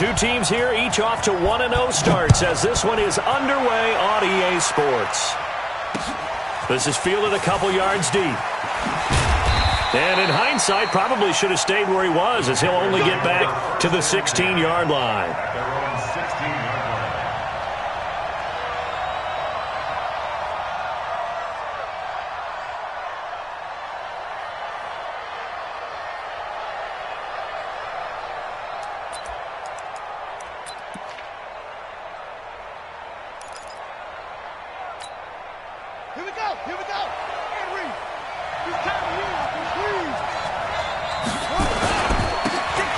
Two teams here, each off to 1-0 starts as this one is underway on EA Sports. This is fielded a couple yards deep. And in hindsight, probably should have stayed where he was as he'll only get back to the 16-yard line.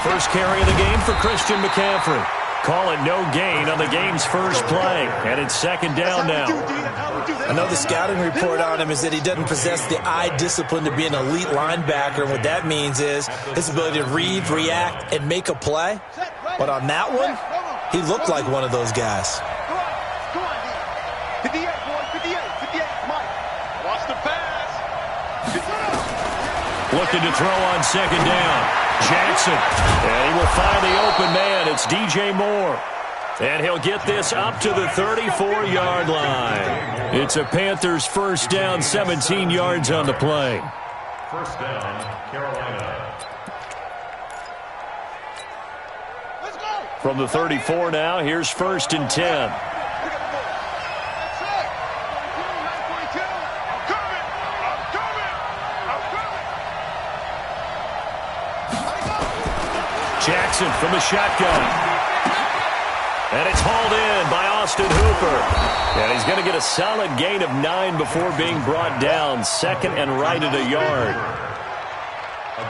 First carry of the game for Christian McCaffrey. Call it no gain on the game's first play. And it's second down now. I know the scouting report on him is that he doesn't possess the eye discipline to be an elite linebacker. And what that means is his ability to read, react, and make a play. But on that one, he looked like one of those guys. Come on, 58, boy. 58, Mike. Watch the pass. Looking to throw on second down. Jackson, and he will find the open man. It's DJ Moore. And he'll get this up to the 34-yard line. It's a Panthers first down, 17 yards on the play. First down, Carolina. Let's go. From the 34 now, here's first and 10. Jackson from the shotgun. And it's hauled in by Austin Hooper. And he's going to get a solid gain of 9 before being brought down. Second and right at a yard.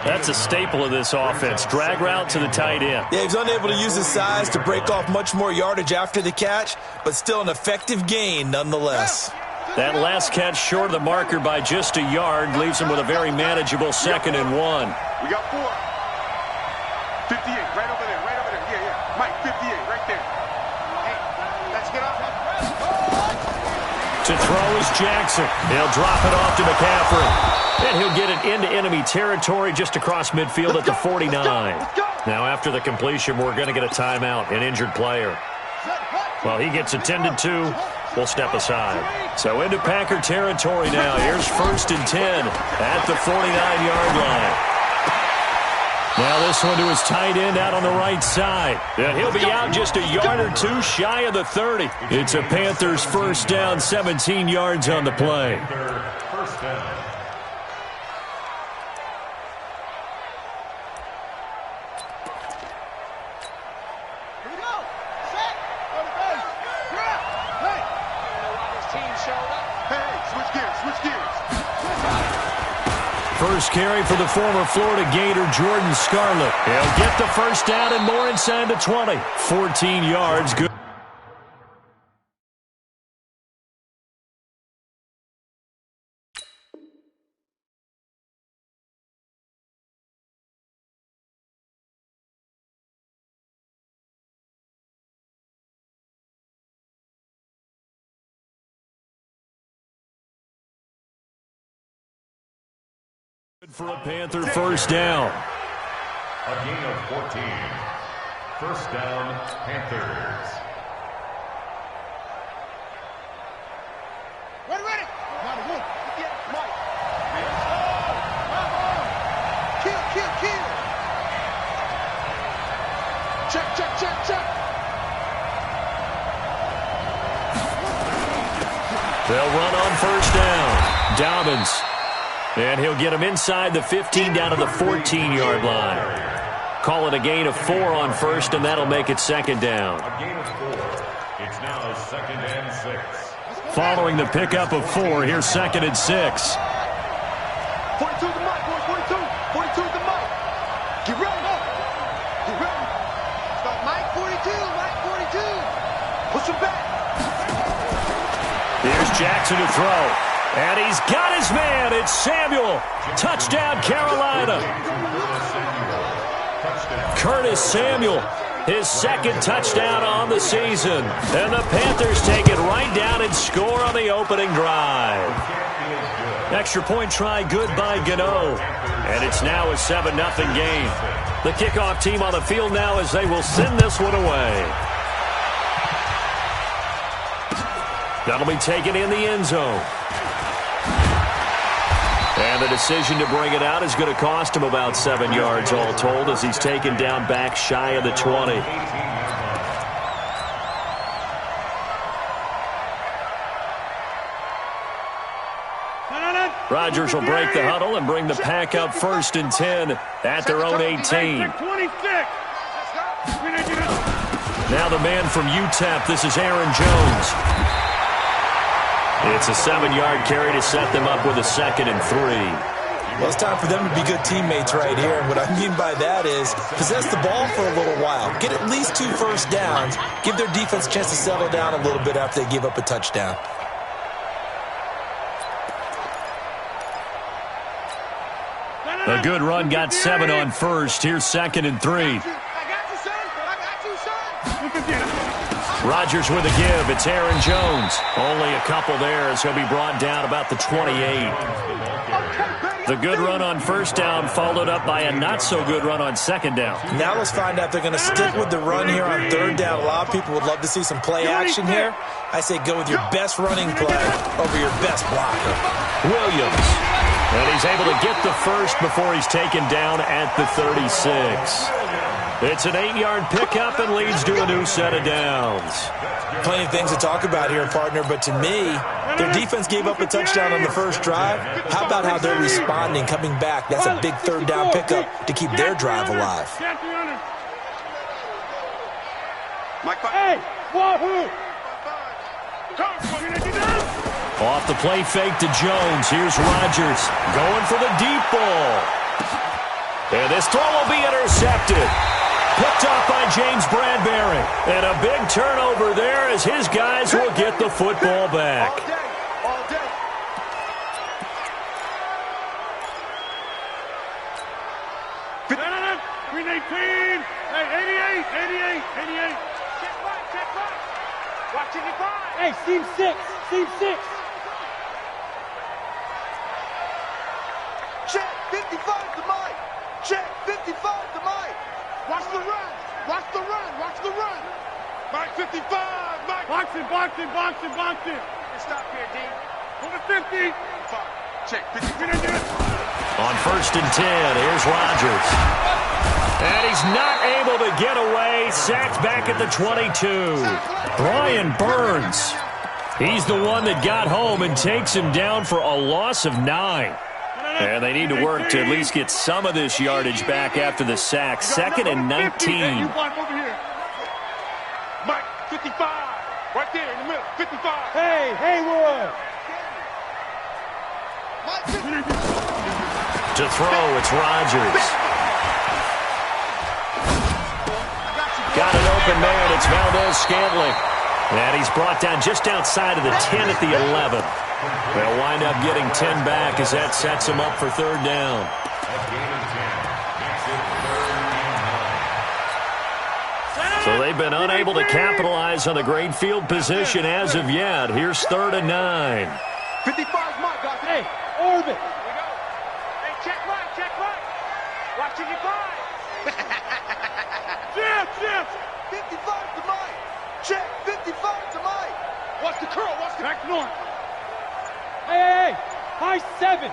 That's a staple of this offense. Drag route to the tight end. Yeah, he's unable to use his size to break off much more yardage after the catch, but still an effective gain nonetheless. That last catch short of the marker by just a yard leaves him with a very manageable second and 1. We got 4. 58, right over there. Yeah. Mike, 58, right there. Hey, let's get up. To throw is Jackson. He'll drop it off to McCaffrey. And he'll get it into enemy territory just across midfield at the 49. Now after the completion, we're going to get a timeout, an injured player. Well, he gets attended to. We'll step aside. So into Packer territory now. Here's first and 10 at the 49-yard line. Now this one to his tight end out on the right side. And he'll be out just a yard or two shy of the 30. It's a Panthers first down, 17 yards on the play. First down. Here we go. Set. Go to base. Hey. This team showed up. Hey, switch gears. First carry for the former Florida Gator, Jordan Scarlett. He'll get the first down and more inside the 20. 14 yards. Good. For a Panther first down. A gain of 14. First down, Panthers. Ready. Mike. Kill. Check. They'll run on first down. Dobbins. And he'll get him inside the 15 down to the 14-yard line. Call it a gain of 4 on first, and that'll make it second down. A gain of 4. It's now second and 6. Following the pickup of 4, here's second and 6. 42 to Mike, boys. 42 to Mike. Get ready. Start Mike 42. Push him back. Here's Jackson to throw. And he's got his man. It's Samuel. Touchdown, Carolina. Curtis Samuel, his second touchdown on the season. And the Panthers take it right down and score on the opening drive. Extra point try good by Gano. And it's now a 7-0 game. The kickoff team on the field now as they will send this one away. That'll be taken in the end zone. And the decision to bring it out is going to cost him about 7 yards all told as he's taken down back shy of the 20. Rodgers will break the huddle and bring the pack up 1st and 10 at their own 18. Now the man from UTEP, this is Aaron Jones. It's a 7-yard carry to set them up with a 2nd and 3. Well, it's time for them to be good teammates right here. And what I mean by that is possess the ball for a little while. Get at least 2 first downs. Give their defense a chance to settle down a little bit after they give up a touchdown. A good run got 7 on 1st. Here's 2nd and 3. Rodgers with a give. It's Aaron Jones. Only a couple there as he'll be brought down about the 28. The good run on 1st down followed up by a not-so-good run on 2nd down. Now let's find out if they're going to stick with the run here on 3rd down. A lot of people would love to see some play action here. I say go with your best running play over your best blocker. Williams. And he's able to get the first before he's taken down at the 36. It's an 8-yard pickup and leads to a new set of downs. Plenty of things to talk about here, partner, but to me, their defense gave up a touchdown on the first drive. How about how they're responding, coming back? That's a big 3rd down pickup to keep their drive alive. Hey, wahoo! Off the play fake to Jones. Here's Rodgers going for the deep ball. And this throw will be intercepted. Picked off by James Bradbury. And a big turnover there as his guys will get the football back. All day. Green 18. Hey, 88. Check right. Watching it by. Hey, seam 6. Check 55 to Mike. Check 55 to Mike. Watch the run. Mike 55. Mike. Box him. Stop here, D. On the 50. Check 50. On 1st and 10, here's Rodgers. And he's not able to get away. Sacked back at the 22. Brian Burns. He's the one that got home and takes him down for a loss of 9. And they need to work to at least get some of this yardage back after the sack. 2nd and 19. Mike, 55. Right there in the middle. 55. Hey, Haywood. To throw, it's Rodgers. Got an open man. It's Valdez-Scantling. And he's brought down just outside of the 10 at the 11. They'll wind up getting 10 back as that sets him up for 3rd down. So they've been unable to capitalize on the great field position as of yet. Here's 3rd and 9. 55's Mike, guys. Hey, orbit. Here we go. Hey, check right. Watching it by. Jeff. 55 to Mike. Check 55 to Mike. Watch the curl. Back north. Hey, high 7.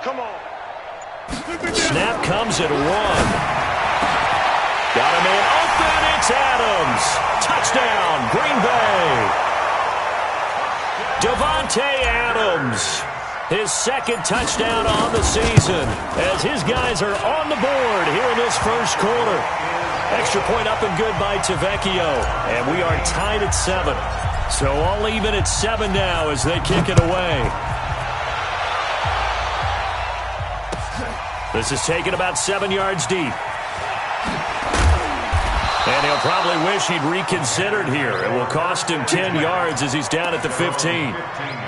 Come on. Snap comes at 1. Got a man open. It's Adams. Touchdown, Green Bay. Devontae Adams. His 2nd touchdown on the season as his guys are on the board here in this 1st quarter. Extra point up and good by Tavecchio. And we are tied at 7. So all even at 7 now as they kick it away. This is taken about 7 yards deep. And he'll probably wish he'd reconsidered here. It will cost him 10 yards as he's down at the 15.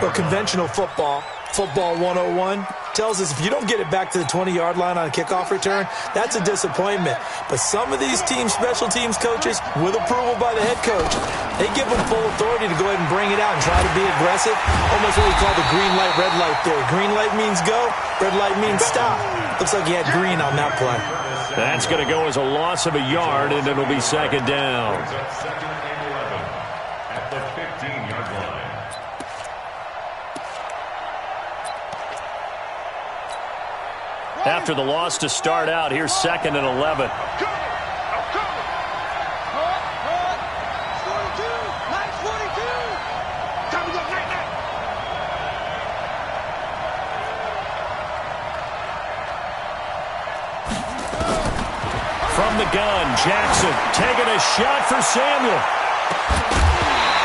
Well, conventional football 101, tells us if you don't get it back to the 20-yard line on a kickoff return, that's a disappointment. But some of these special teams coaches, with approval by the head coach, they give them full authority to go ahead and bring it out and try to be aggressive. Almost what we call the green light, red light theory. Green light means go, red light means stop. Looks like he had green on that play. That's going to go as a loss of a yard, and it'll be second down. Second and 11 at the 15-yard line. After the loss to start out, here's second and 11. From the gun, Jackson taking a shot for Samuel.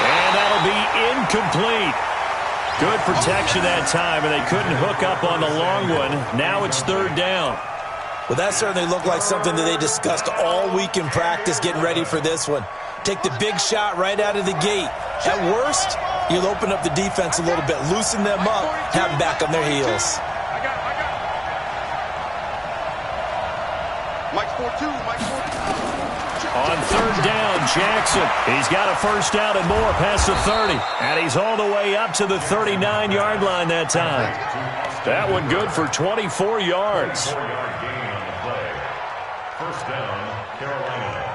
And that'll be incomplete. Good protection that time, and they couldn't hook up on the long one. Now it's third down. Well, that certainly looked like something that they discussed all week in practice getting ready for this one. Take the big shot right out of the gate. At worst, you'll open up the defense a little bit, loosen them up, have them back on their heels. On third down, Jackson. He's got a first down and more past the 30. And he's all the way up to the 39-yard line that time. That one good for 24 yards. 4-yard gain on the play. First down, Carolina.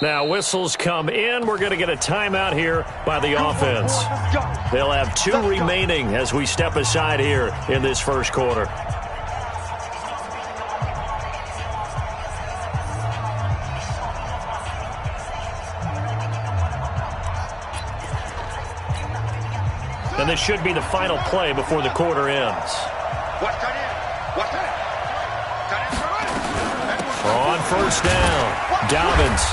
Now whistles come in. We're going to get a timeout here by the offense. They'll have 2 remaining as we step aside here in this first quarter. And this should be the final play before the quarter ends. On first down, Dobbins.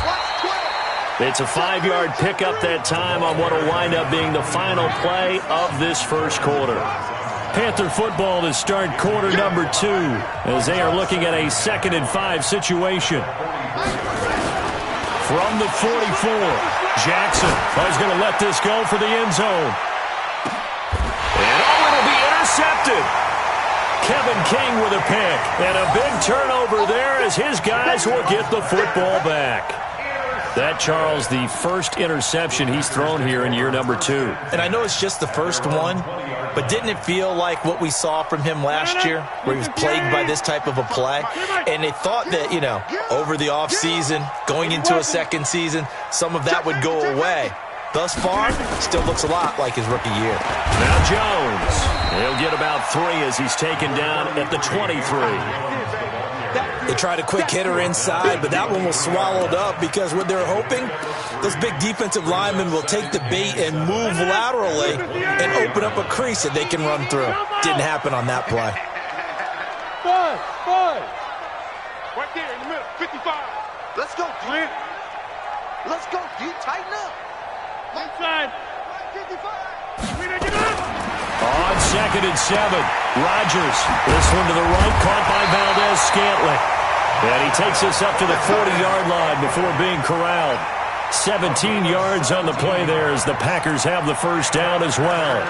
It's a 5-yard pickup that time on what will wind up being the final play of this first quarter. Panther football to start quarter number 2 as they are looking at a 2nd and 5 situation. From the 44, Jackson is going to let this go for the end zone. And it'll be intercepted. Kevin King with a pick. And a big turnover there as his guys will get the football back. That, Charles, the first interception he's thrown here in year number 2. And I know it's just the first one, but didn't it feel like what we saw from him last year, where he was plagued by this type of a play? And they thought that, you know, over the offseason, going into a second season, some of that would go away. Thus far, still looks a lot like his rookie year. Now Jones. He'll get about 3 as he's taken down at the 23. They tried a quick hitter inside, but that one was swallowed up because what they're hoping, those big defensive linemen will take the bait and move laterally and open up a crease that they can run through. Didn't happen on that play. 5. Right there in the middle, 55. Let's go, Clint. Let's go, D. Tighten up. Inside. 55. On 2nd and 7, Rodgers. This one to the right, caught by Valdez-Scantling. And he takes us up to the 40-yard line before being corralled. 17 yards on the play there as the Packers have the first down as well.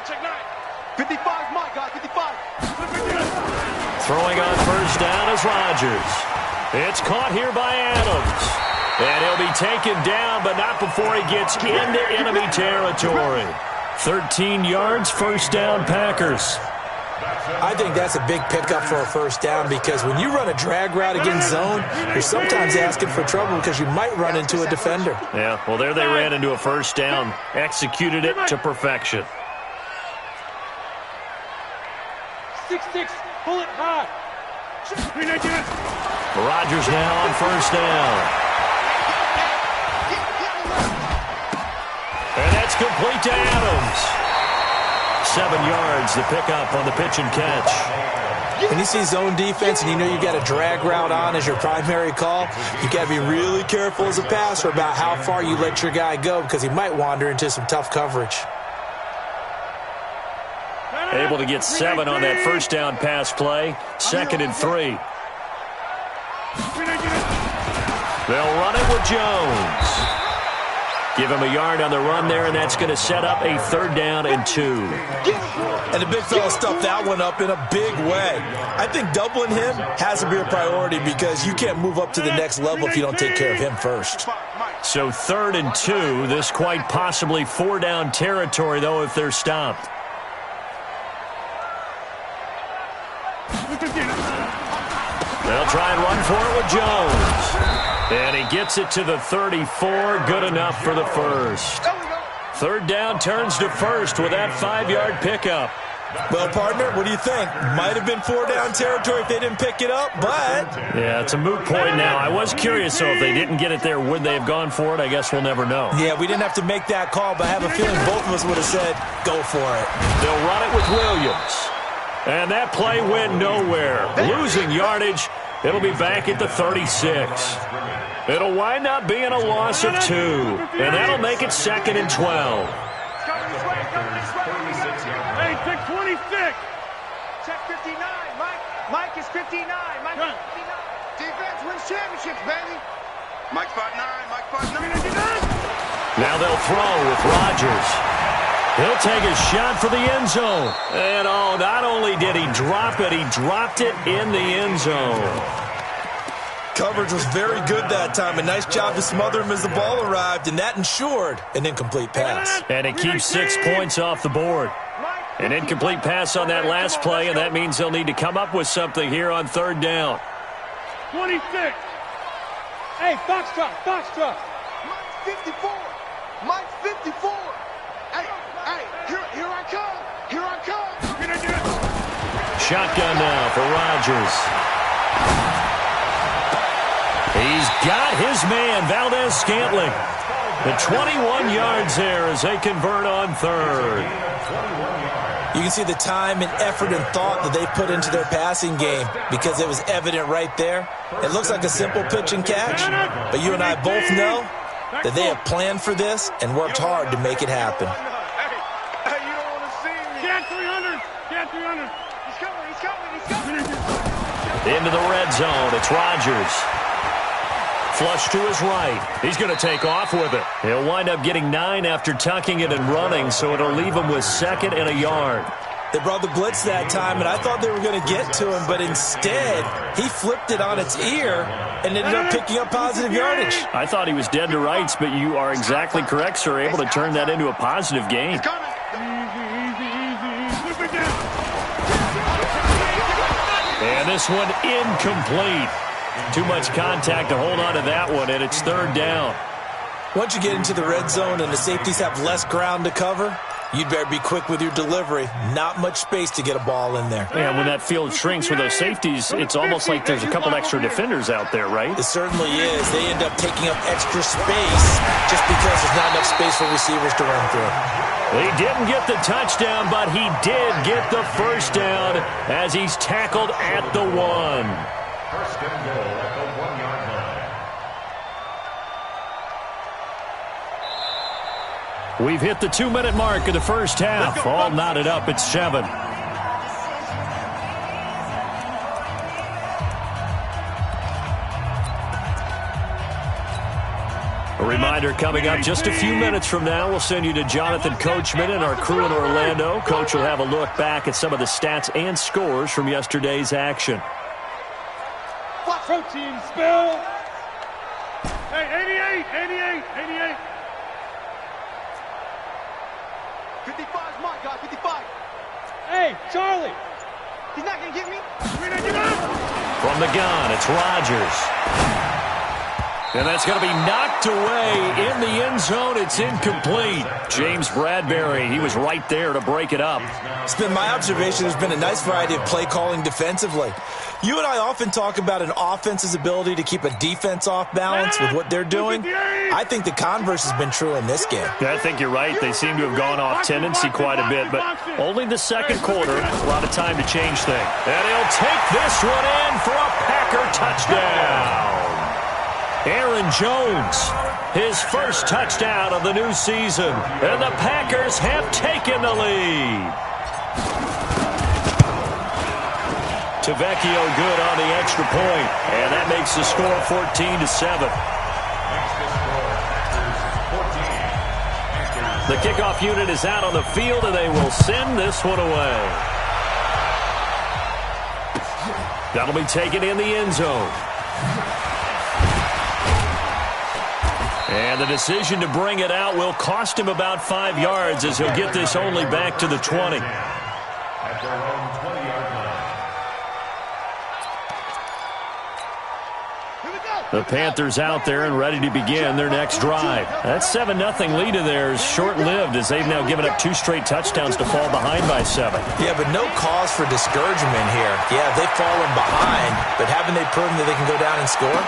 Check 9. 55, my guy, 55. Throwing on first down is Rodgers. It's caught here by Adams. And he'll be taken down, but not before he gets into enemy territory. 13 yards, first down, Packers. I think that's a big pickup for a first down because when you run a drag route against zone, you're sometimes asking for trouble because you might run into a defender. Yeah, well, there they ran into a first down, executed it to perfection. 6-6, pull it high. Rodgers now on first down. And that's complete to Adams. 7 yards, the pickup on the pitch and catch. When you see zone defense and you know you got a drag route on as your primary call, you got to be really careful as a passer about how far you let your guy go because he might wander into some tough coverage. Able to get 7 on that first down pass play. 2nd and 3. They'll run it with Jones. Give him a yard on the run there, and that's going to set up a 3rd down and 2. And the big fella stuffed that one up in a big way. I think doubling him has to be a priority because you can't move up to the next level if you don't take care of him first. So 3rd and 2. This quite possibly 4-down territory, though, if they're stopped. They'll try and run for it with Jones. And he gets it to the 34. Good enough for the first. 3rd down turns to first with that 5-yard pickup. Well, partner, what do you think? Might have been 4-down territory if they didn't pick it up, but... Yeah, it's a moot point now. I was curious, though, if they didn't get it there, would they have gone for it? I guess we'll never know. Yeah, we didn't have to make that call, but I have a feeling both of us would have said, go for it. They'll run it with Williams. And that play went nowhere. Losing yardage. It'll be back at the 36. It'll wind up being a loss of 2. And that'll make it 2nd and 12. Hey, check 26. Check 59. Mike is 59. Mike is 59. Defense wins championships, baby. Mike 5'9". Mike 5'9". Now they'll throw with Rodgers. He'll take a shot for the end zone. And, not only did he drop it, he dropped it in the end zone. Coverage was very good that time. A nice job to smother him as the ball arrived, and that ensured an incomplete pass. And it keeps 6 points off the board. An incomplete pass on that last play, and that means they'll need to come up with something here on 3rd down. 26. Hey, Foxtrot. Mike's 54. Mike's 54. Hey, here I come. Here I come. Shotgun now for Rodgers. He's got his man, Valdez-Scantling. The 21 yards there as they convert on 3rd. You can see the time and effort and thought that they put into their passing game because it was evident right there. It looks like a simple pitch and catch, but you and I both know that they have planned for this and worked hard to make it happen. Hey, you don't want to see me. Get 300. Get 300. He's coming. Into the red zone. It's Rodgers. Flush to his right. He's going to take off with it. He'll wind up getting 9 after tucking it and running, so it'll leave him with 2nd and a yard. They brought the blitz that time, and I thought they were going to get to him, but instead, he flipped it on its ear and ended up picking up positive yardage. I thought he was dead to rights, but you are exactly correct, sir, able to turn that into a positive gain. And this one incomplete. Too much contact to hold on to that one, and it's 3rd down. Once you get into the red zone and the safeties have less ground to cover, you'd better be quick with your delivery. Not much space to get a ball in there. And when that field shrinks with those safeties, it's almost like there's a couple extra defenders out there, right? It certainly is. They end up taking up extra space just because there's not enough space for receivers to run through. He didn't get the touchdown, but he did get the first down as he's tackled at the 1. First and goal at the 1-yard line. We've hit the 2-minute mark of the first half. All knotted up at 7. A reminder coming up just a few minutes from now, we'll send you to Jonathan Coachman and our crew in Orlando. Coach will have a look back at some of the stats and scores from yesterday's action. Protein spill. Hey, 88. 55's my guy, 55. Hey, Charlie. He's not going to get me. From the gun, it's Rodgers. And that's going to be knocked away in the end zone. It's incomplete. James Bradbury, he was right there to break it up. It's been my observation there's been a nice variety of play calling defensively. You and I often talk about an offense's ability to keep a defense off balance with what they're doing. I think the converse has been true in this game. Yeah, I think you're right. They seem to have gone off tendency quite a bit, but only the second quarter. A lot of time to change things. And he'll take this one in for a Packer touchdown. Aaron Jones, his first touchdown of the new season. And the Packers have taken the lead. Tavecchio good on the extra point, and that makes the score 14-7. Makes the score 14. The kickoff unit is out on the field, and they will send this one away. That'll be taken in the end zone. And the decision to bring it out will cost him about 5 yards as he'll get this only back to the 20. At their own 20-yard line. The Panthers out there and ready to begin their next drive. That 7-0 lead of theirs short-lived as they've now given up 2 straight touchdowns to fall behind by 7. Yeah, but no cause for discouragement here. Yeah, they've fallen behind, but haven't they proven that they can go down and score?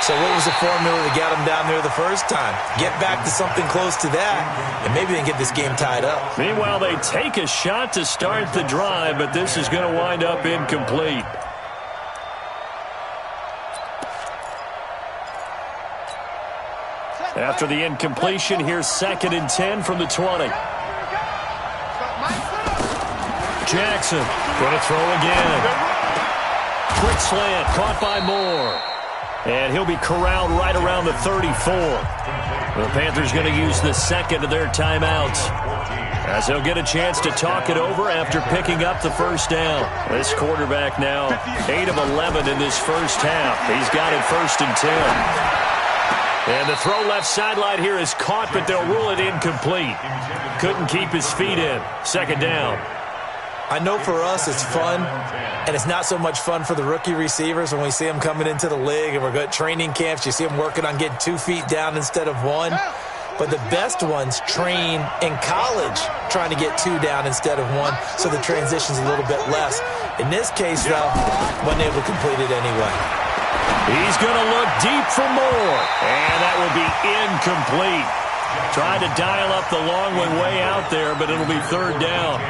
So what was the formula that got them down there the first time? Get back to something close to that, and maybe they can get this game tied up. Meanwhile, they take a shot to start the drive, but this is going to wind up incomplete. After the incompletion, here's 2nd and 10 from the 20. Jackson going to throw again. Quick slant, caught by Moore. And he'll be corralled right around the 34. The Panthers going to use the second of their timeouts as they'll get a chance to talk it over after picking up the first down. This quarterback now 8 of 11 in this first half. He's got it 1st and 10. And the throw left sideline here is caught, but they'll rule it incomplete. Couldn't keep his feet in. 2nd down. I know for us it's fun, and it's not so much fun for the rookie receivers when we see them coming into the league and we're going to training camps. You see them working on getting 2 feet down instead of 1. But the best ones train in college trying to get 2 down instead of 1, so the transition's a little bit less. In this case, though, wasn't able to complete it anyway. He's going to look deep for more, and that will be incomplete. Trying to dial up the long one way out there, but it'll be 3rd down.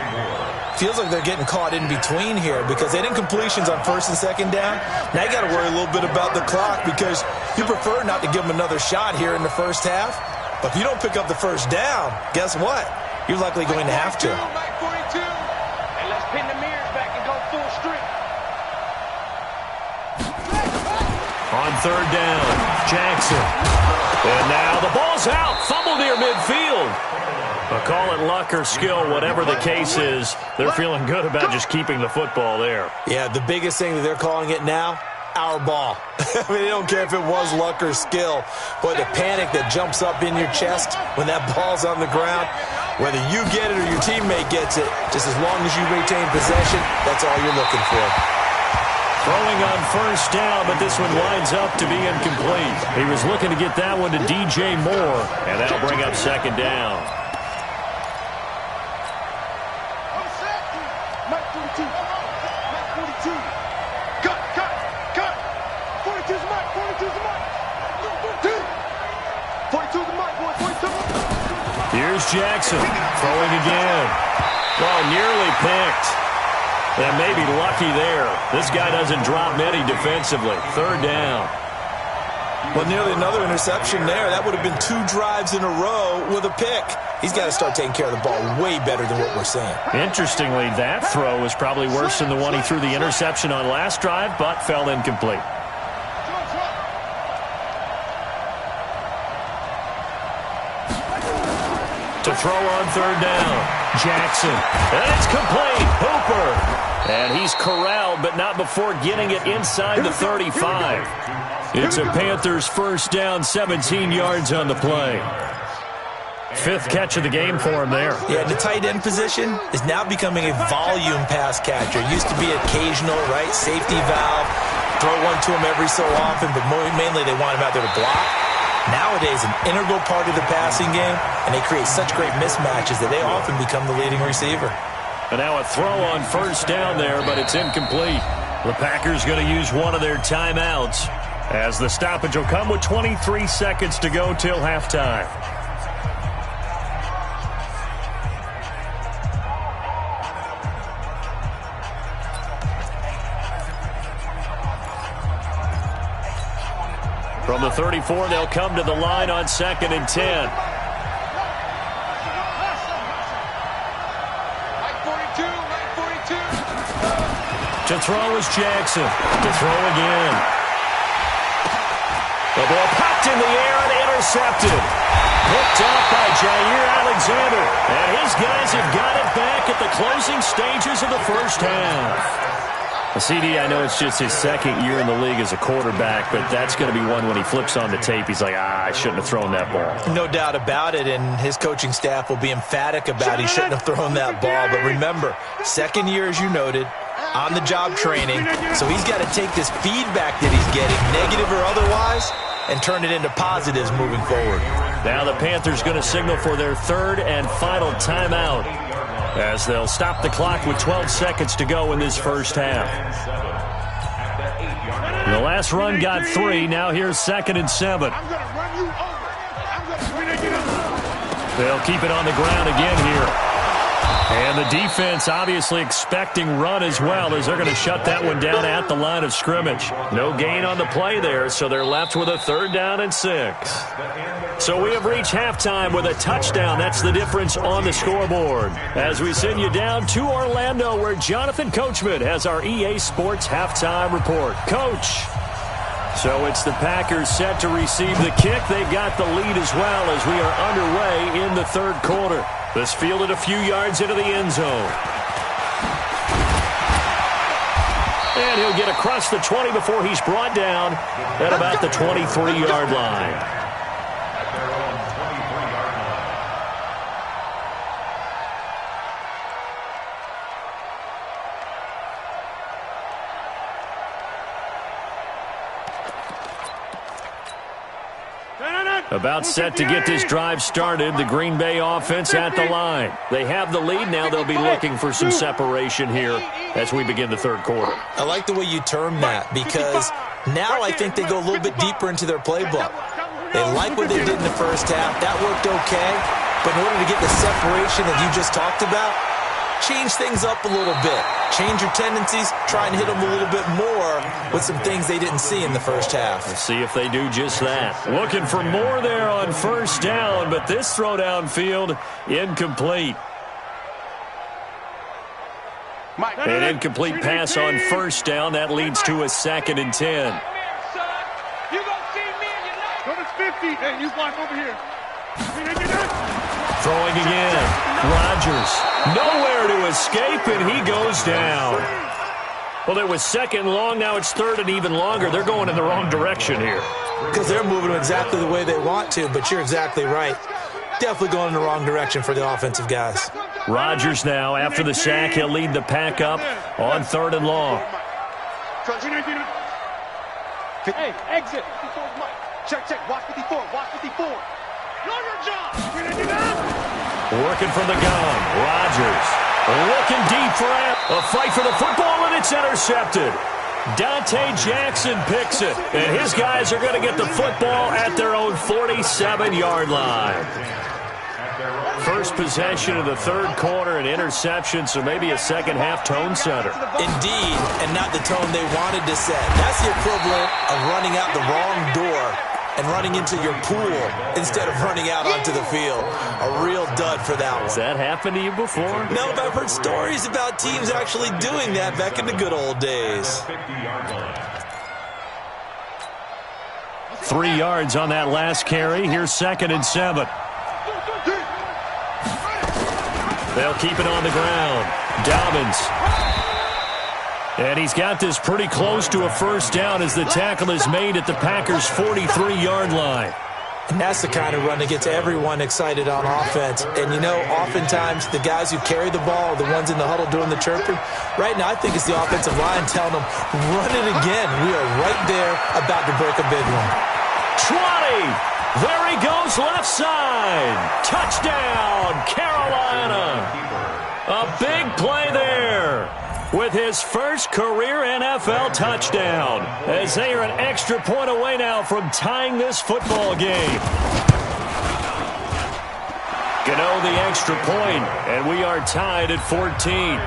Feels like they're getting caught in between here because they didn't completions on 1st and 2nd down. Now you got to worry a little bit about the clock because you prefer not to give them another shot here in the first half. But if you don't pick up the first down, guess what? You're likely going to have to. Mike 42. And let's pin the mirrors back and go full strength. On 3rd down, Jackson. And now the ball's out. Fumble near midfield. But call it luck or skill, whatever the case is, they're feeling good about just keeping the football there. Yeah, the biggest thing that they're calling it now, our ball. I mean, they don't care if it was luck or skill. But the panic that jumps up in your chest when that ball's on the ground, whether you get it or your teammate gets it, just as long as you retain possession, that's all you're looking for. Throwing on 1st down, but this one winds up to be incomplete. He was looking to get that one to DJ Moore, and that'll bring up 2nd down. Mike 42. Mike 42. Cut. 42's the Mike. 42's the Mike. 42's the Mike, boy. 42. Here's Jackson throwing again. Well, nearly picked. And maybe lucky there. This guy doesn't drop many defensively. 3rd down. Well, nearly another interception there. That would have been 2 drives in a row with a pick. He's got to start taking care of the ball way better than what we're seeing. Interestingly, that throw was probably worse than the one he threw the interception on last drive, but fell incomplete. To throw on 3rd down, Jackson. And it's complete. Hooper. And he's corralled, but not before getting it inside the 35. It's a Panthers 1st down, 17 yards on the play. 5th catch of the game for him there. Yeah, the tight end position is now becoming a volume pass catcher. It used to be occasional, right? Safety valve. Throw one to him every so often, but mainly they want him out there to block. Nowadays, an integral part of the passing game, and they create such great mismatches that they often become the leading receiver. And now a throw on 1st down there, but it's incomplete. The Packers going to use one of their timeouts as the stoppage will come with 23 seconds to go till halftime. From the 34, they'll come to the line on 2nd and 10. To throw is Jackson. To throw again. The ball popped in the air and intercepted. Picked off by Jair Alexander. And his guys have got it back at the closing stages of the first half. CD, I know it's just his second year in the league as a quarterback, but that's going to be one when he flips on the tape, he's like, I shouldn't have thrown that ball. No doubt about it, and his coaching staff will be emphatic about he shouldn't have thrown that ball. But remember, second year, as you noted, on-the-job training, so he's got to take this feedback that he's getting, negative or otherwise, and turn it into positives moving forward. Now the Panthers going to signal for their third and final timeout, as they'll stop the clock with 12 seconds to go in this first half. The last run got 3. Now here's 2nd and 7. They'll keep it on the ground again here. And the defense obviously expecting run as well, as they're going to shut that one down at the line of scrimmage. No gain on the play there, so they're left with a 3rd down and 6. So we have reached halftime with a touchdown. That's the difference on the scoreboard. As we send you down to Orlando, where Jonathan Coachman has our EA Sports halftime report. Coach. So it's the Packers set to receive the kick. They've got the lead as well as we are underway in the 3rd quarter. This fielded a few yards into the end zone. And he'll get across the 20 before he's brought down at about the 23-yard line. About set to get this drive started, the Green Bay offense at the line. They have the lead. Now they'll be looking for some separation here as we begin the 3rd quarter. I like the way you term that, because now I think they go a little bit deeper into their playbook. They like what they did in the first half. That worked okay. But in order to get the separation that you just talked about, change things up a little bit. Change your tendencies. Try and hit them a little bit more with some things they didn't see in the first half. Let's see if they do just that. Looking for more there on 1st down, but this throw downfield incomplete. An incomplete pass on 1st down. That leads to a 2nd and 10. You gonna see me and your life. Notice 50. Hey, you block over here. Throwing again. Rodgers. Nowhere to escape, and he goes down. Well, it was 2nd long. Now it's 3rd and even longer. They're going in the wrong direction here. Because they're moving exactly the way they want to, but you're exactly right. Definitely going in the wrong direction for the offensive guys. Rodgers now, after the sack, he'll lead the pack up on 3rd and long. Hey, exit. 54 is Mike. Check. Watch 54. Watch 54. Know your job. Working from the gun. Rodgers looking deep for a fight for the football, and it's intercepted. Dante Jackson picks it, and his guys are going to get the football at their own 47-yard line. First possession of the 3rd quarter, an interception, so maybe a 2nd half tone setter. Indeed, and not the tone they wanted to set. That's the equivalent of running out the wrong door and running into your pool instead of running out onto the field. A real dud for that one. Has that happened to you before? No, but I've heard stories about teams actually doing that back in the good old days. 3 yards on that last carry. Here's 2nd and 7. They'll keep it on the ground. Dobbins. And he's got this pretty close to a 1st down as the tackle is made at the Packers' 43-yard line. And that's the kind of run that gets everyone excited on offense. And, you know, oftentimes the guys who carry the ball are the ones in the huddle doing the chirping. Right now, I think it's the offensive line telling them, run it again. We are right there about to break a big one. 20. There he goes, left side. Touchdown, Carolina. A big play there with his first career NFL touchdown, as they are an extra point away now from tying this football game. Gano the extra point, and we are tied at 14.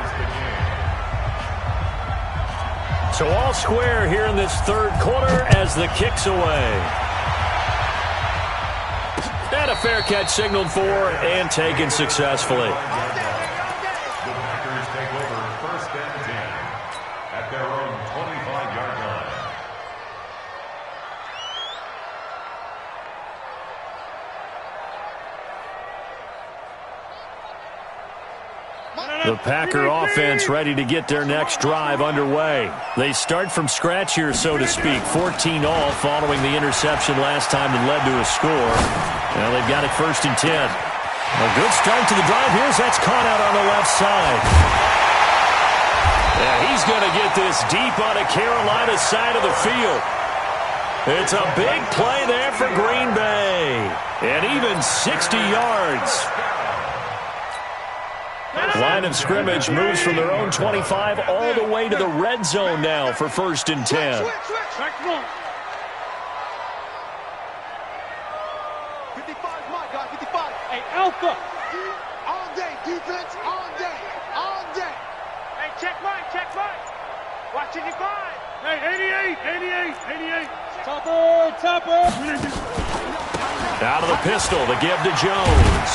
So all square here in this 3rd quarter as the kick's away. And a fair catch signaled for and taken successfully. The Packer offense ready to get their next drive underway. They start from scratch here, so to speak. 14 all following the interception last time that led to a score. Now they've got it 1st and 10. A good start to the drive. That's caught out on the left side. Yeah, he's going to get this deep on the Carolina side of the field. It's a big play there for Green Bay. And even 60 yards. Line of scrimmage moves from their own 25 all the way to the red zone now for 1st and 10. 55's my guy, 55. Hey, Alpha. All day, defense, all day, all day. Hey, check mine. Watch 55. Hey, 88. Topper. Out of the pistol to give to Jones.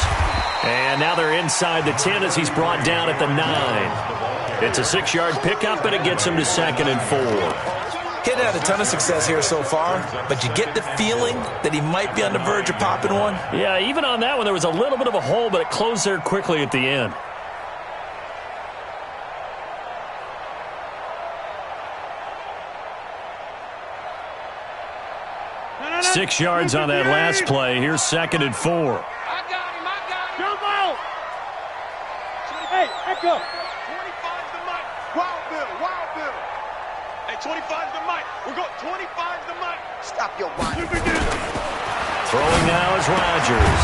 And now they're inside the 10 as he's brought down at the 9. It's a 6-yard pickup, and it gets him to 2nd and 4. He hadn't had a ton of success here so far, but you get the feeling that he might be on the verge of popping one. Yeah, even on that one, there was a little bit of a hole, but it closed there quickly at the end. No. 6 yards on that last play. Here's 2nd and 4. I got him. Jump out. Hey, Echo. 25's the mic. Wild Bill. Hey, 25's the mic. We're going 25's the mic. Stop your whine. Throwing now is Rodgers.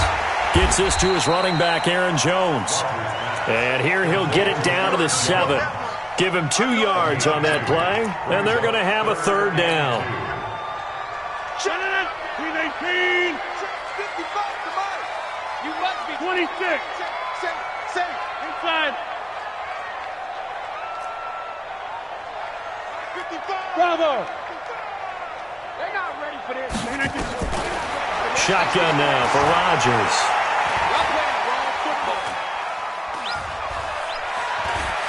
Gets this to his running back, Aaron Jones. And here he'll get it down to the 7. Give him 2 yards on that play, and they're going to have a 3rd down. Shut it up. 18. 55's the mic. You must be 26. Say. Inside. 55. Bravo. They're not ready for this. Shotgun now for Rodgers.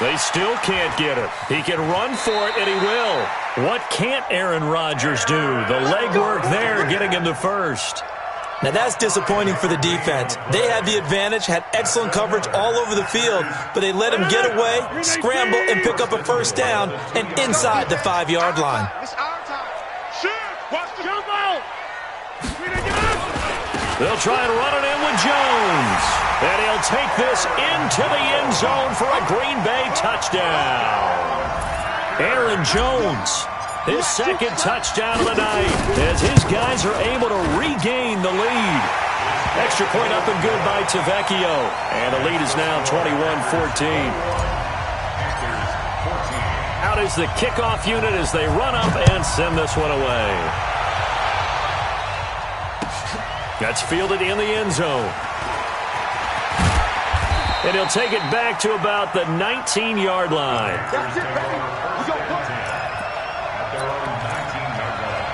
They still can't get it. He can run for it, and he will. What can't Aaron Rodgers do? The legwork there getting him to 1st. Now that's disappointing for the defense. They had the advantage, had excellent coverage all over the field, but they let him get away, scramble, and pick up a 1st down and inside the 5-yard line. It's our time. Watch the jump out. They'll try and run it in with Jones. And he'll take this into the end zone for a Green Bay touchdown. Aaron Jones, his 2nd touchdown of the night, as his guys are able to regain the lead. Extra point up and good by Tavecchio. And the lead is now 21-14. Out is the kickoff unit as they run up and send this one away. That's fielded in the end zone. And he'll take it back to about the 19-yard line. That's it, baby. We go push. At their own 19-yard line.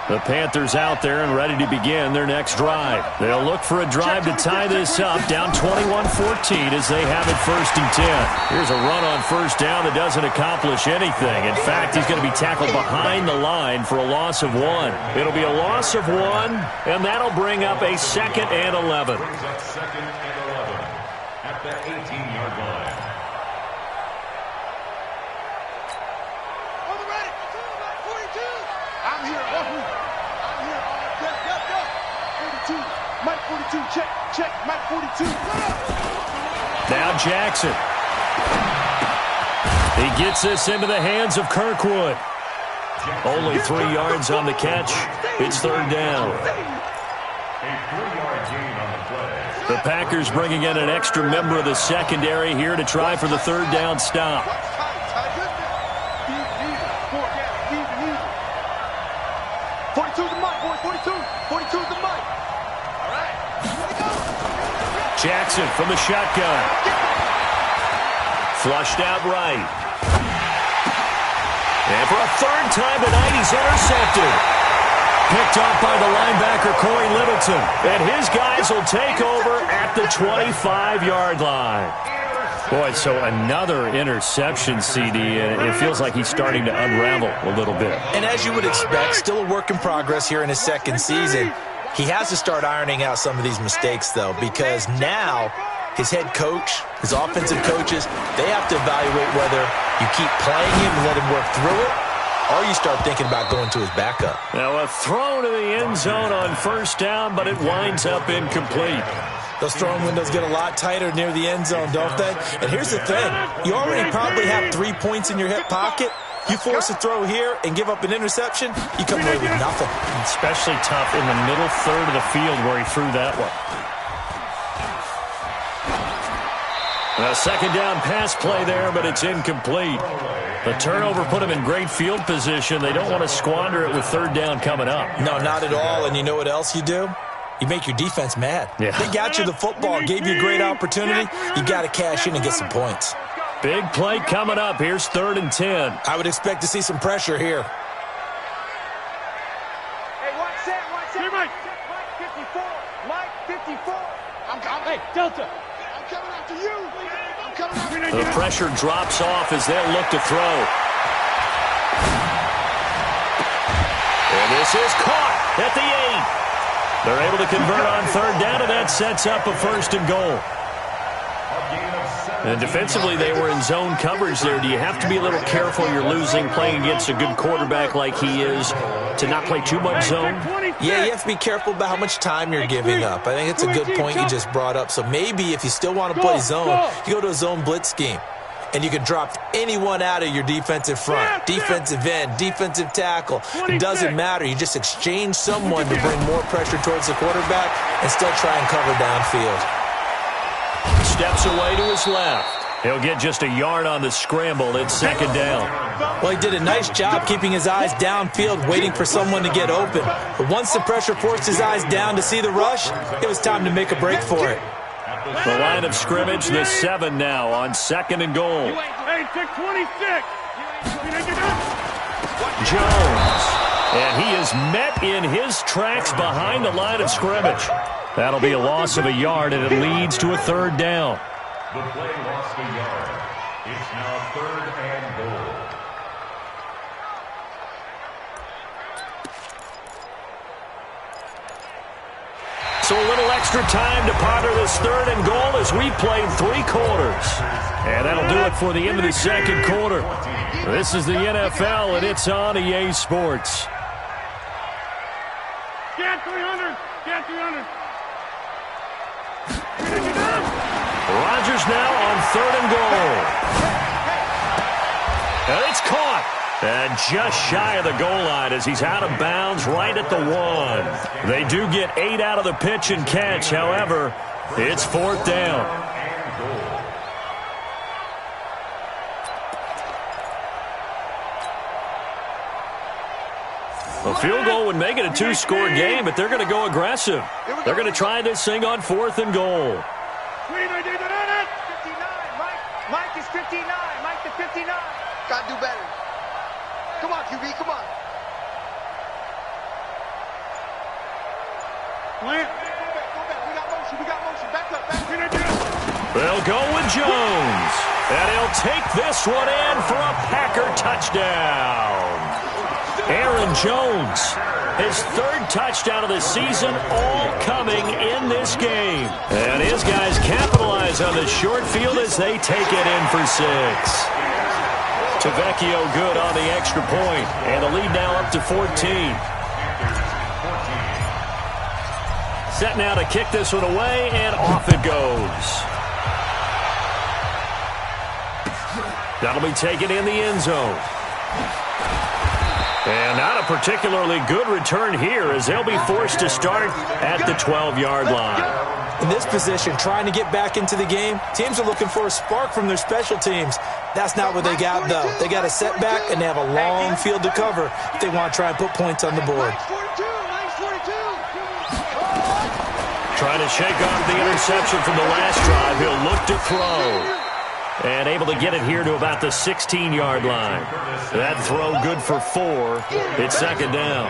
The Panthers out there and ready to begin their next drive. They'll look for a drive to tie this up, down 21-14 as they have it 1st and 10. Here's a run on 1st down that doesn't accomplish anything. In fact, he's going to be tackled behind the line for a loss of 1. It'll be a loss of 1, and that'll bring up a 2nd and 11. Brings up 2nd and 11 at the 18-yard line. On the ready. 42. I'm here all day. 42. Mike 42. Check. Mike 42. Now Jackson. He gets this into the hands of Kirkwood. Only 3 yards on the catch. It's 3rd down. A 3-yard gain on the play. The Packers bringing in an extra member of the secondary here to try for the 3rd down stop. 42's the mic, boys. 42's the mic. All right. Jackson from the shotgun. Flushed out right. And for a 3rd time tonight, he's intercepted. Picked up by the linebacker, Corey Littleton. And his guys will take over at the 25-yard line. Boy, so another interception, CD, and it feels like he's starting to unravel a little bit. And as you would expect, still a work in progress here in his 2nd season. He has to start ironing out some of these mistakes, though, because now his head coach, his offensive coaches, they have to evaluate whether you keep playing him and let him work through it, or you start thinking about going to his backup. Now a throw to the end zone on first down, but it winds up incomplete. Those throwing windows get a lot tighter near the end zone, don't they? And here's the thing. You already probably have 3 points in your hip pocket. You force a throw here and give up an interception, you come away with nothing. Especially tough in the middle third of the field where he threw that one. A second down pass play there, but it's incomplete. The turnover put him in great field position. They don't want to squander it with third down coming up. No, not at all. And you know what else you do? You make your defense mad. Yeah. They got you the football, gave you a great opportunity. You got to cash in and get some points. Big play coming up. Here's 3rd and 10. I would expect to see some pressure here. Hey, watch that, watch that. Mike 54. Mike 54. Hey, Delta. I'm coming after you. I'm coming after you. The pressure drops off as they'll look to throw. And this is caught at the 8. They're able to convert on third down, and that sets up a 1st and goal. And defensively, they were in zone coverage there. Do you have to be a little careful? You're losing, playing against a good quarterback like he is, to not play too much zone? Yeah, you have to be careful about how much time you're giving up. I think it's a good point you just brought up. So maybe if you still want to play zone, you go to a zone blitz scheme. And you can drop anyone out of your defensive front, defensive end, defensive tackle. It doesn't matter. You just exchange someone to bring more pressure towards the quarterback and still try and cover downfield. Steps away to his left. He'll get just a yard on the scramble. It's 2nd down. Well, he did a nice job keeping his eyes downfield, waiting for someone to get open. But once the pressure forced his eyes down to see the rush, it was time to make a break for it. The line of scrimmage, the 7 now on 2nd and goal. Hey, 626. Jones. And he is met in his tracks behind the line of scrimmage. That'll be a loss of a yard, and it leads to a 3rd down. The play lost a yard. It's now 3rd and goal. So a little extra time to ponder this 3rd and goal as we played 3 quarters. And that'll do it for the end of the 2nd quarter. This is the NFL, and it's on EA Sports. Get 300. Get 300. Rodgers now on 3rd and goal. And it's caught. And just shy of the goal line as he's out of bounds right at the 1. They do get 8 out of the pitch and catch. However, it's 4th down. A field goal would make it a 2-score game, but they're going to go aggressive. They're going to try this thing on 4th and goal. 59. Mike is 59. Mike the 59. Got to do better. Come on, QB, come on. Plant. Go back. We got motion. Back up. They'll go with Jones. And he'll take this one in for a Packer touchdown. Aaron Jones, his 3rd touchdown of the season, all coming in this game. And his guys capitalize on the short field as they take it in for 6. Tavecchio good on the extra point, and the lead now up to 14. Set now to kick this one away, and off it goes. That'll be taken in the end zone. And not a particularly good return here as they'll be forced to start at the 12-yard line. In this position, trying to get back into the game, teams are looking for a spark from their special teams. That's not what they got, though. They got a setback, and they have a long field to cover if they want to try and put points on the board. Trying to shake off the interception from the last drive. He'll look to throw. And able to get it here to about the 16-yard line. That throw good for 4. It's 2nd down.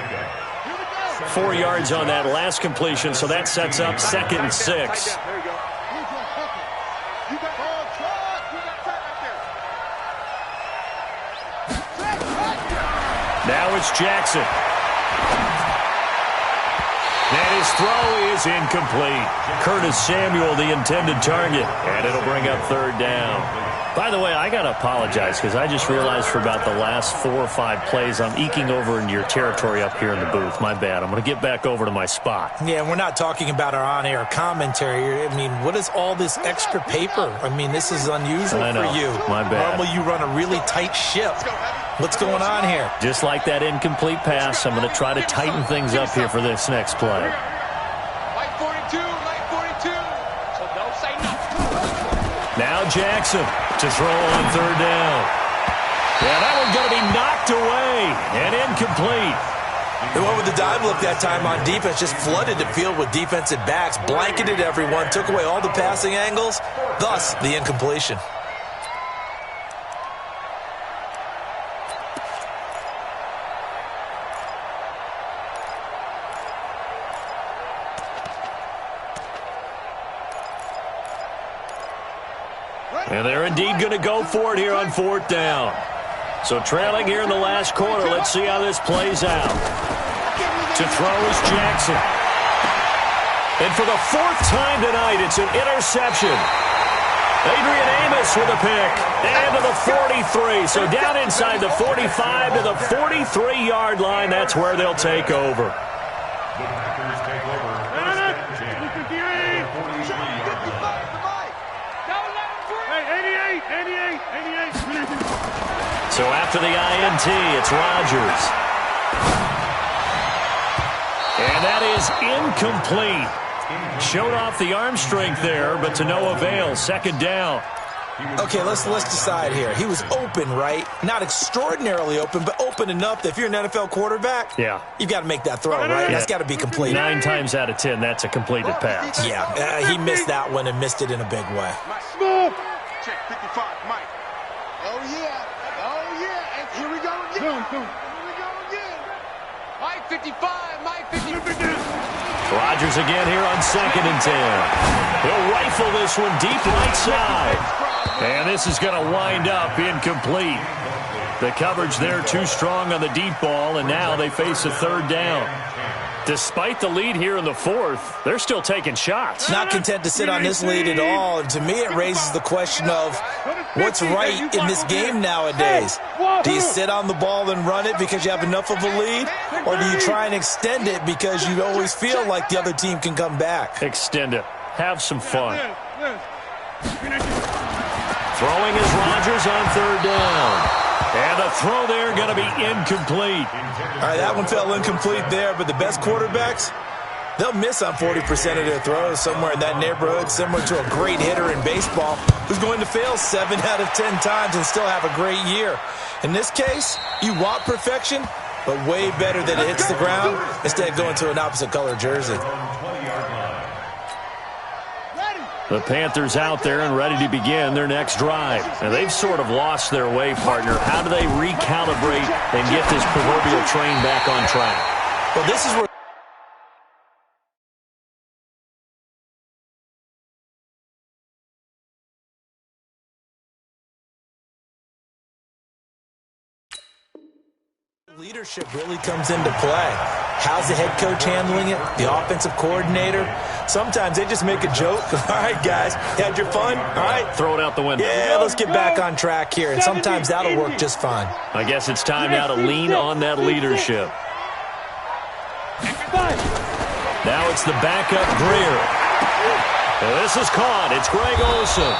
4 yards on that last completion, so that sets up 2nd and 6. Now it's Jackson. And his throw is incomplete. Curtis Samuel, the intended target. And it'll bring up third down. By the way, I got to apologize because I just realized for about the last 4 or 5 plays, I'm eking over into your territory up here in the booth. My bad. I'm going to get back over to my spot. Yeah, we're not talking about our on-air commentary. I mean, what is all this extra paper? I mean, this is unusual for you. My bad. Normally you run a really tight ship. What's going on here? Just like that incomplete pass, I'm going to try to tighten things up here for this next play. Light 42, light 42. So don't say nothing. Now Jackson to throw on third down. Yeah, that one's going to be knocked away and incomplete. They went with the dive look that time on defense, just flooded the field with defensive backs, blanketed everyone, took away all the passing angles, thus the incompletion. And they're indeed going to go for it here on fourth down. So trailing here in the last quarter, let's see how this plays out. To throw is Jackson. And for the 4th time tonight, it's an interception. Adrian Amos with a pick. And to the 43. So down inside the 45 to the 43-yard line. That's where they'll take over. The Packers take over. First and 10. 43-yard line. Hey, 88. So after the INT, it's Rodgers. And that is incomplete. Showed off the arm strength there, but to no avail. Second down. Okay, let's decide here. He was open, right? Not extraordinarily open, but open enough that if you're an NFL quarterback, yeah, you've got to make that throw, right? Yeah. That's got to be complete. 9 times out of 10, that's a completed pass. Yeah, he missed that one and missed it in a big way. Check 55, Mike. Oh, yeah. And here we go again. Mike 55, Mike 55. Rodgers again here on 2nd and 10. He'll rifle this one deep right side. And this is going to wind up incomplete. The coverage there too strong on the deep ball, and now they face a third down. Despite the lead here in the 4th, they're still taking shots. Not content to sit on this lead at all. And to me, it raises the question of what's right in this game nowadays. Do you sit on the ball and run it because you have enough of a lead? Or do you try and extend it because you always feel like the other team can come back? Extend it. Have some fun. Throwing is Rodgers on third down. And the throw there going to be incomplete. All right, that one fell incomplete there, but the best quarterbacks, they'll miss on 40% of their throws, somewhere in that neighborhood, similar to a great hitter in baseball who's going to fail 7 out of 10 times and still have a great year. In this case, you want perfection, but way better that it hits the ground instead of going to an opposite color jersey. The Panthers out there and ready to begin their next drive. And they've sort of lost their way, partner. How do they recalibrate and get this proverbial train back on track? Well, this is where leadership really comes into play. How's the head coach handling it? The offensive coordinator? Sometimes they just make a joke. All right, guys, you had your fun? All right. Throw it out the window. Yeah, let's get back on track here. And sometimes that'll work just fine. I guess it's time now to lean on that leadership. Now it's the backup Greer. And this is caught. It's Greg Olsen.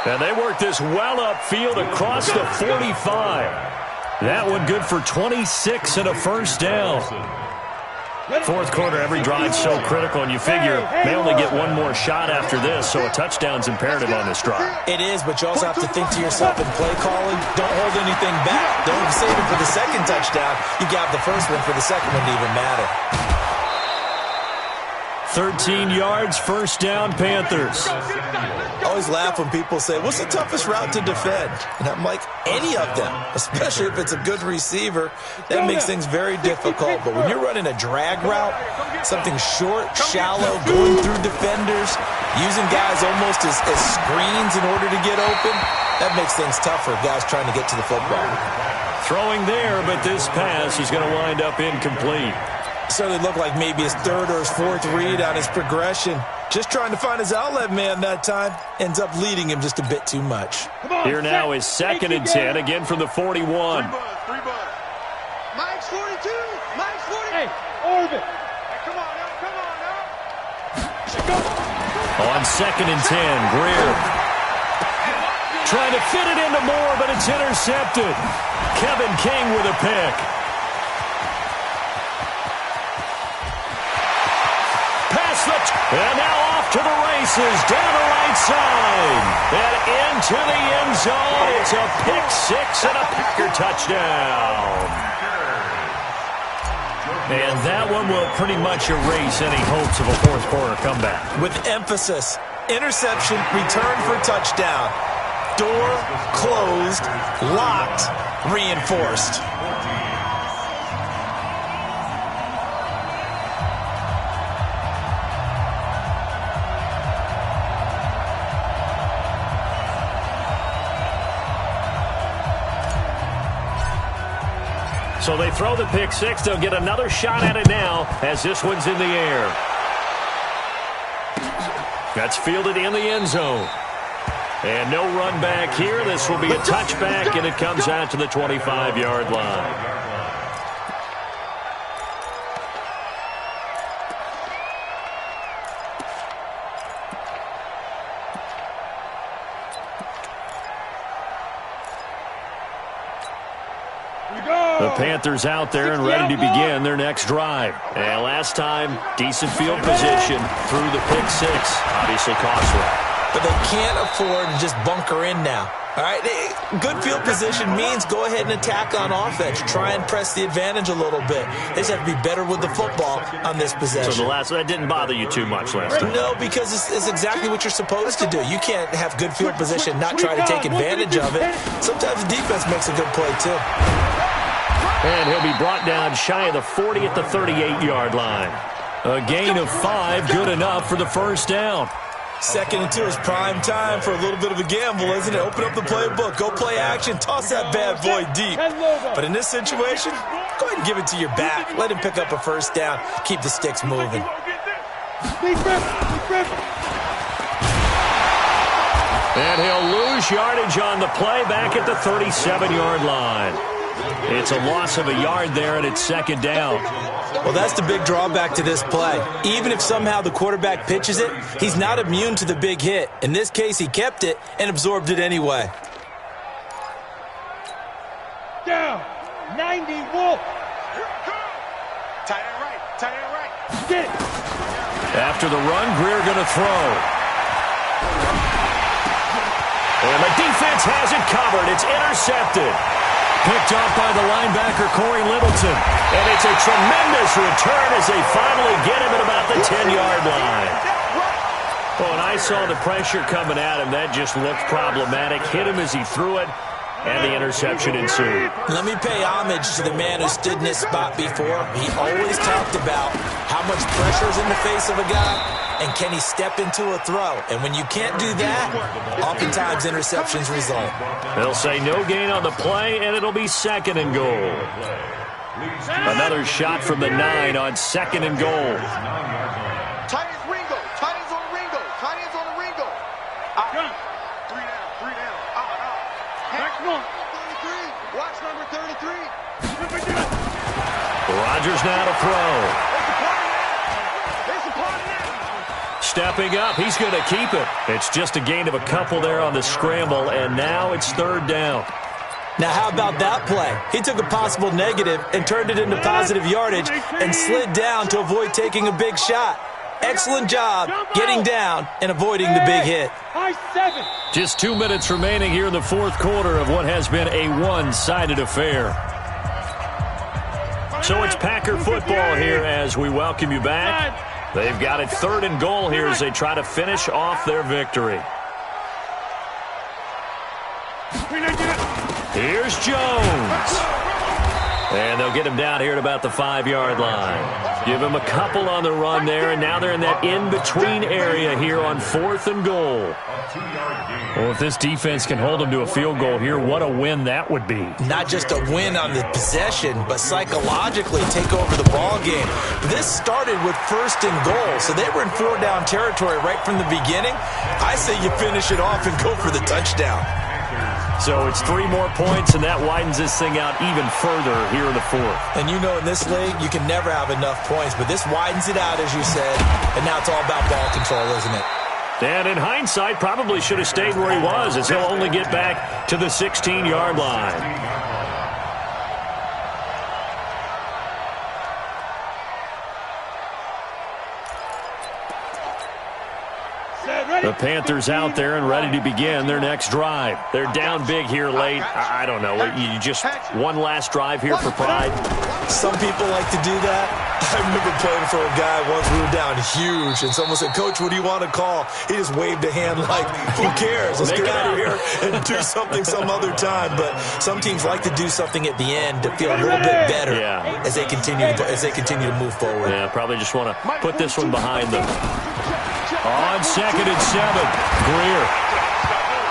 And they work this well upfield across the 45. That one good for 26 and a first down. 4th quarter, every drive so critical, and you figure they only get one more shot after this, so a touchdown's imperative on this drive. It is, but you also have to think to yourself in play calling, don't hold anything back. Don't save it for the second touchdown. You got the first one for the second one to even matter. 13 yards, first down, Panthers. I always laugh when people say, what's the toughest route to defend? And I'm like, any of them, especially if it's a good receiver. That makes things very difficult. But when you're running a drag route, something short, shallow, going through defenders, using guys almost as screens in order to get open, that makes things tougher, guys trying to get to the football. Throwing there, but this pass is going to wind up incomplete. Certainly looked like maybe his third or his fourth read on his progression. Just trying to find his outlet man that time. Ends up leading him just a bit too much. Here now is 2nd and 10, again from the 41. Three buzz. Mike's 42. Mike's 40. Hey, Orbit. Hey, come on now. On 2nd and 10, Greer trying to fit it into Moore, but it's intercepted. Kevin King with a pick. And now off to the races, down the right side, and into the end zone. It's a pick-6 and a Packer touchdown. And that one will pretty much erase any hopes of a fourth-quarter comeback. With emphasis, interception, return for touchdown. Door closed, locked, reinforced. So they throw the pick-6. They'll get another shot at it now as this one's in the air. That's fielded in the end zone. And no run back here. This will be a touchback, and it comes out to the 25-yard line. The Panthers out there and ready to begin their next drive. And last time, decent field position through the pick-6. Obviously costly. But they can't afford to just bunker in now. All right, good field position means go ahead and attack on offense. Try and press the advantage a little bit. They just have to be better with the football on this possession. So that didn't bother you too much last time? No, because it's exactly what you're supposed to do. You can't have good field position, not try to take advantage of it. Sometimes the defense makes a good play, too. And he'll be brought down shy of the 40 at the 38-yard line. A gain of 5, good enough for the first down. 2nd and 2 is prime time for a little bit of a gamble, isn't it? Open up the playbook, go play action, toss that bad boy deep. But in this situation, go ahead and give it to your back. Let him pick up a first down. Keep the sticks moving. And he'll lose yardage on the play back at the 37-yard line. It's a loss of a yard there, and it's 2nd down. Well, that's the big drawback to this play. Even if somehow the quarterback pitches it, he's not immune to the big hit. In this case, he kept it and absorbed it anyway. Down, 90 Wolf. Tight end right, tight end right. Get it. After the run, Greer going to throw. And the defense has it covered. It's intercepted. Picked off by the linebacker, Corey Littleton. And it's a tremendous return as they finally get him at about the 10-yard line. Well, and I saw the pressure coming at him. That just looked problematic. Hit him as he threw it, and the interception ensued. Let me pay homage to the man who stood in this spot before. He always talked about how much pressure is in the face of a guy, and can he step into a throw? And when you can't do that, oftentimes interceptions result. They'll say no gain on the play, and it'll be 2nd and goal. Another shot from the 9 on 2nd and goal. Tight ends Ringo. Tight ends on the Ringo. Tight ends on the Ringo. Gun. 3 down. 3 down. Next one. 33. Watch number 33. Rodgers now to throw. Stepping up, he's going to keep it. It's just a gain of a couple there on the scramble, and now it's 3rd down. Now, how about that play? He took a possible negative and turned it into positive yardage and slid down to avoid taking a big shot. Excellent job getting down and avoiding the big hit. Just 2 minutes remaining here in the 4th quarter of what has been a one-sided affair. So it's Packer football here as we welcome you back. They've got it 3rd and goal here as they try to finish off their victory. Here's Jones. And they'll get him down here at about the 5-yard line. Give him a couple on the run there, and now they're in that in-between area here on 4th and goal. Well, if this defense can hold them to a field goal here, what a win that would be. Not just a win on the possession, but psychologically take over the ball game. This started with 1st and goal, so they were in 4-down territory right from the beginning. I say you finish it off and go for the touchdown. So it's 3 more points, and that widens this thing out even further here in the 4th. And you know, in this league, you can never have enough points, but this widens it out, as you said, and now it's all about ball control, isn't it? And in hindsight, probably should have stayed where he was, as he'll only get back to the 16-yard line. The Panthers out there and ready to begin their next drive. They're down big here late. I don't know. You just one last drive here for pride? Some people like to do that. I remember playing for a guy once. We were down huge, and someone said, "Coach, what do you want to call?" He just waved a hand like, "Who cares? Let's get out of here and do something some other time." But some teams like to do something at the end to feel a little bit better as they continue to move forward. Yeah, probably just want to put this one behind them. On 2nd and 7, Greer.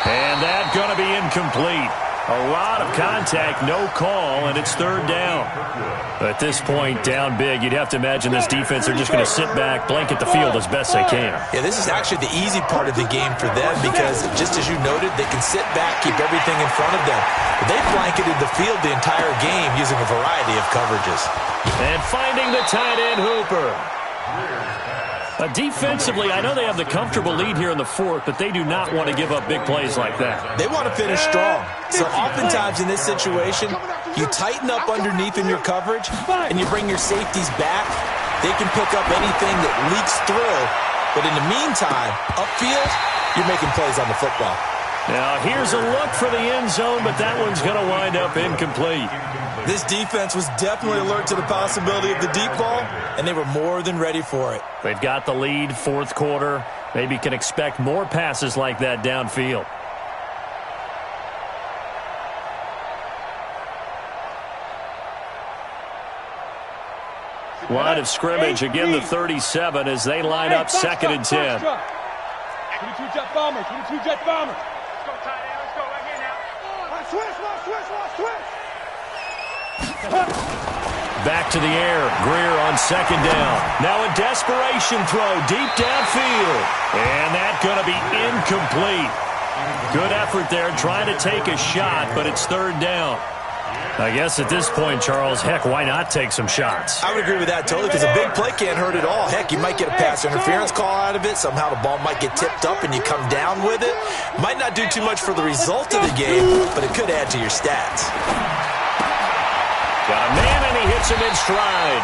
And that's going to be incomplete. A lot of contact, no call, and it's 3rd down. At this point, down big, you'd have to imagine this defense, they're just going to sit back, blanket the field as best they can. Yeah, this is actually the easy part of the game for them because, just as you noted, they can sit back, keep everything in front of them. But they blanketed the field the entire game using a variety of coverages. And finding the tight end, Hooper. Defensively, I know they have the comfortable lead here in the 4th, but they do not want to give up big plays like that. They want to finish strong. So oftentimes in this situation, you tighten up underneath in your coverage, and you bring your safeties back. They can pick up anything that leaks through. But in the meantime, upfield, you're making plays on the football. Now, here's a look for the end zone, but that one's going to wind up incomplete. This defense was definitely alert to the possibility of the deep ball, and they were more than ready for it. They've got the lead, 4th quarter. Maybe can expect more passes like that downfield. Line of scrimmage, again the 37 as they line up 2nd and 10. 22 jet bomber, 22 jet bomber. Let's go, tight end. Let's go right here now. Switch. Back to the air. Greer on 2nd down. Now a desperation throw deep downfield. And that's going to be incomplete. Good effort there trying to take a shot, but it's 3rd down. I guess at this point, Charles, heck, why not take some shots? I would agree with that totally because a big play can't hurt at all. Heck, you might get a pass interference call out of it. Somehow the ball might get tipped up and you come down with it. Might not do too much for the result of the game, but it could add to your stats. Got a man, and he hits him in stride.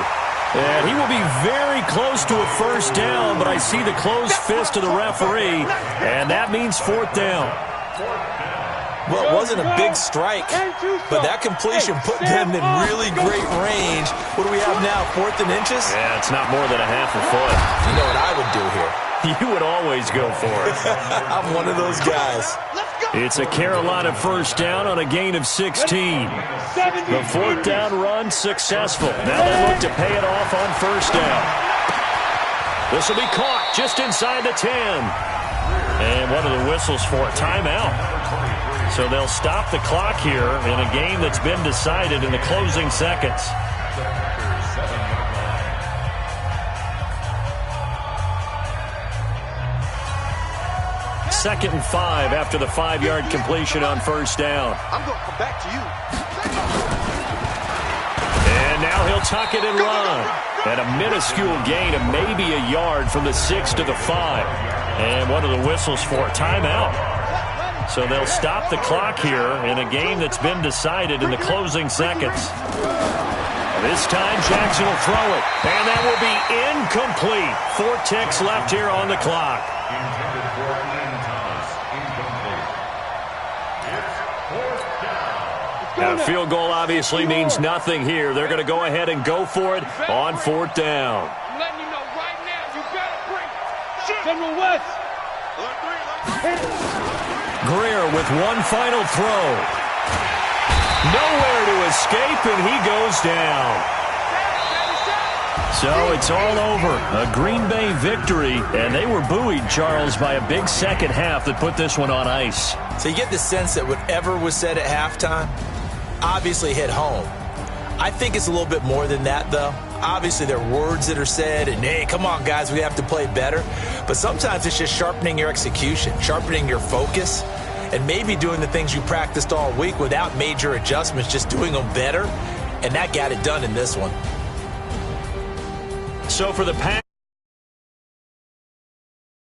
And he will be very close to a 1st down, but I see the closed fist of the referee, and that means 4th down. Well, it wasn't a big strike, but that completion put them in really great range. What do we have now, 4th and inches? Yeah, it's not more than a half a foot. You know what I would do here? You would always go for it. I'm one of those guys. It's a Carolina 1st down on a gain of 16. The 4th down run successful. Now they look to pay it off on 1st down. This will be caught just inside the 10. And what are the whistles for? Timeout. So they'll stop the clock here in a game that's been decided in the closing seconds. Second and 5 after the 5-yard completion on 1st down. I'm going to come back to you. And now he'll tuck it and run. At a minuscule gain of maybe a yard from the 6 to the 5. And what are the whistles for? Timeout. So they'll stop the clock here in a game that's been decided in the closing seconds. This time Jackson will throw it. And that will be incomplete. 4 ticks left here on the clock. Now, a field goal obviously means nothing here. They're going to go ahead and go for it on 4th down. I'm letting you know right now, you better bring General West. Greer with one final throw. Nowhere to escape, and he goes down. So it's all over. A Green Bay victory, and they were buoyed, Charles, by a big second half that put this one on ice. So you get the sense that whatever was said at halftime obviously hit home. I think it's a little bit more than that, though. Obviously, there are words that are said, and, hey, come on, guys, we have to play better. But sometimes it's just sharpening your execution, sharpening your focus, and maybe doing the things you practiced all week without major adjustments, just doing them better. And that got it done in this one. So for the Panthers,